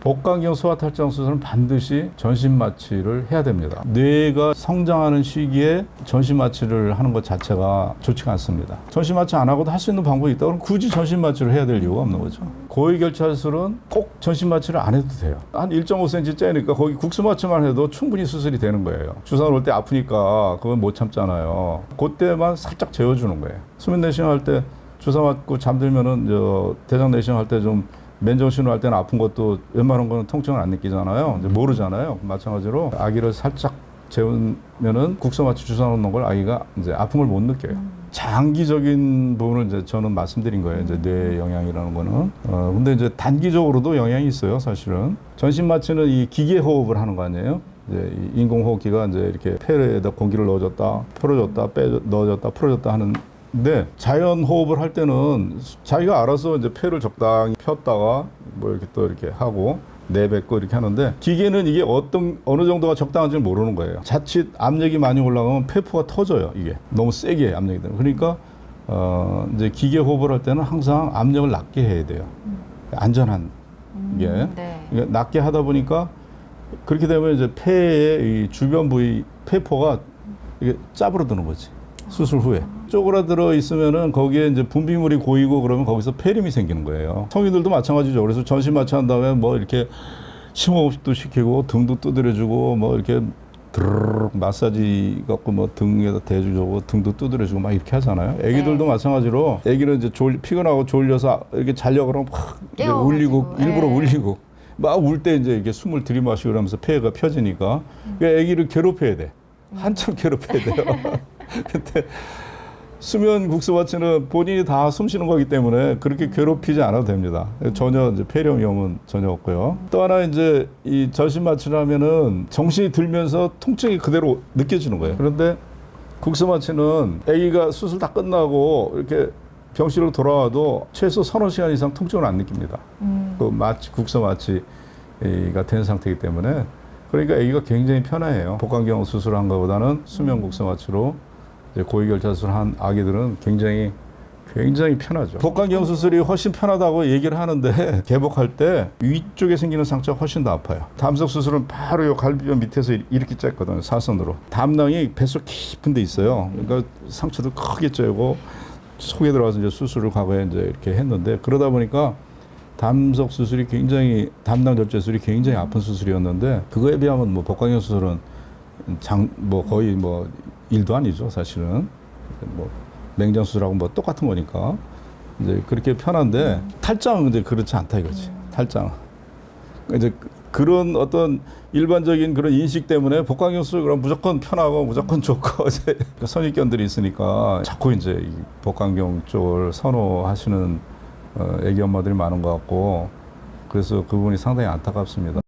복강경 소아탈장 수술은 반드시 전신 마취를 해야 됩니다. 뇌가 성장하는 시기에 전신 마취를 하는 것 자체가 좋지가 않습니다. 전신 마취 안 하고도 할 수 있는 방법이 있다 그러면 굳이 전신 마취를 해야 될 이유가 없는 거죠. 고위결찰술은 꼭 전신 마취를 안 해도 돼요. 한 1.5cm 째니까 거기 국수 마취만 해도 충분히 수술이 되는 거예요. 주사 놓을 때 아프니까 그건 못 참잖아요. 그때만 살짝 재워주는 거예요. 수면 내시경 할 때 주사 맞고 잠들면은 대장 내시경 할 때 좀 맨정신으로 할 때는 아픈 것도 웬만한 거는 통증을 안 느끼잖아요. 이제 모르잖아요. 마찬가지로 아기를 살짝 재우면은 국소 마취 주사 놓는 걸 아기가 이제 아픔을 못 느껴요. 장기적인 부분을 이제 저는 말씀드린 거예요. 이제 뇌 영향이라는 거는. 근데 이제 단기적으로도 영향이 있어요, 사실은. 전신 마취는 이 기계 호흡을 하는 거 아니에요? 이제 이 인공호흡기가 이제 이렇게 폐에다 공기를 넣어줬다, 풀어줬다, 넣어줬다, 풀어줬다 하는. 근데 자연 호흡을 할 때는 자기가 알아서 이제 폐를 적당히 폈다가 뭐 이렇게 또 이렇게 하고 내뱉고 이렇게 하는데 기계는 이게 어느 정도가 적당한지 모르는 거예요. 자칫 압력이 많이 올라가면 폐포가 터져요. 이게 너무 세게 압력이 되면. 그러니까 이제 기계 호흡을 할 때는 항상 압력을 낮게 해야 돼요. 안전한 게 네. 낮게 하다 보니까 그렇게 되면 이제 폐의 이 주변 부위 폐포가 이게 짜부러드는 거지. 수술 후에 쪼그라들어 있으면은 거기에 이제 분비물이 고이고 그러면 거기서 폐렴이 생기는 거예요. 성인들도 마찬가지죠. 그래서 전신 마취한 다음에 뭐 이렇게 심호흡도 시키고 등도 두드려주고 뭐 이렇게 드르륵 마사지 갖고 뭐 등에다 대주고 등도 두드려주고 막 이렇게 하잖아요. 애기들도 네. 마찬가지로 애기는 이제 피곤하고 졸려서 이렇게 자려고 그러면 막 울리고 일부러 울리고 막 울 때 이제 이렇게 숨을 들이마시고 그러면서 폐가 펴지니까 그러니까 애기를 괴롭혀야 돼. 한참 괴롭혀야 돼요. 근데 수면 국소 마취는 본인이 다 숨 쉬는 거기 때문에 그렇게 괴롭히지 않아도 됩니다. 전혀 이제 폐렴 위험은 전혀 없고요. 또 하나 이제 이 전신 마취를 하면은 정신이 들면서 통증이 그대로 느껴지는 거예요. 그런데 국소 마취는 아기가 수술 다 끝나고 이렇게 병실로 돌아와도 최소 서너 시간 이상 통증을 안 느낍니다. 그 국소 마취가 된 상태이기 때문에 그러니까 아기가 굉장히 편해요. 복강경 수술한 것보다는 수면 국소 마취로 고위결찰술 한 아기들은 굉장히 편하죠. 복강경 수술이 훨씬 편하다고 얘기를 하는데 개복할 때 위쪽에 생기는 상처가 훨씬 더 아파요. 담석 수술은 바로 요 갈비뼈 밑에서 이렇게 쬐거든요. 사선으로. 담낭이 뱃속 깊은 데 있어요. 그러니까 상처도 크게 쬐고 속에 들어가서 이제 수술을 과거에 이제 이렇게 했는데 그러다 보니까 담석 수술이 담낭 절제술이 굉장히 아픈 수술이었는데 그거에 비하면 뭐 복강경 수술은 거의 일도 아니죠, 사실은. 뭐 맹장 수술하고 뭐 똑같은 거니까 이제 그렇게 편한데 탈장은 이제 그렇지 않다 이거지. 탈장. 이제 그런 어떤 일반적인 그런 인식 때문에 복강경 수술 그럼 무조건 편하고 무조건 좋고 이제 선입견들이 있으니까 자꾸 이제 이 복강경 쪽을 선호하시는 애기 엄마들이 많은 것 같고 그래서 그 부분이 상당히 안타깝습니다.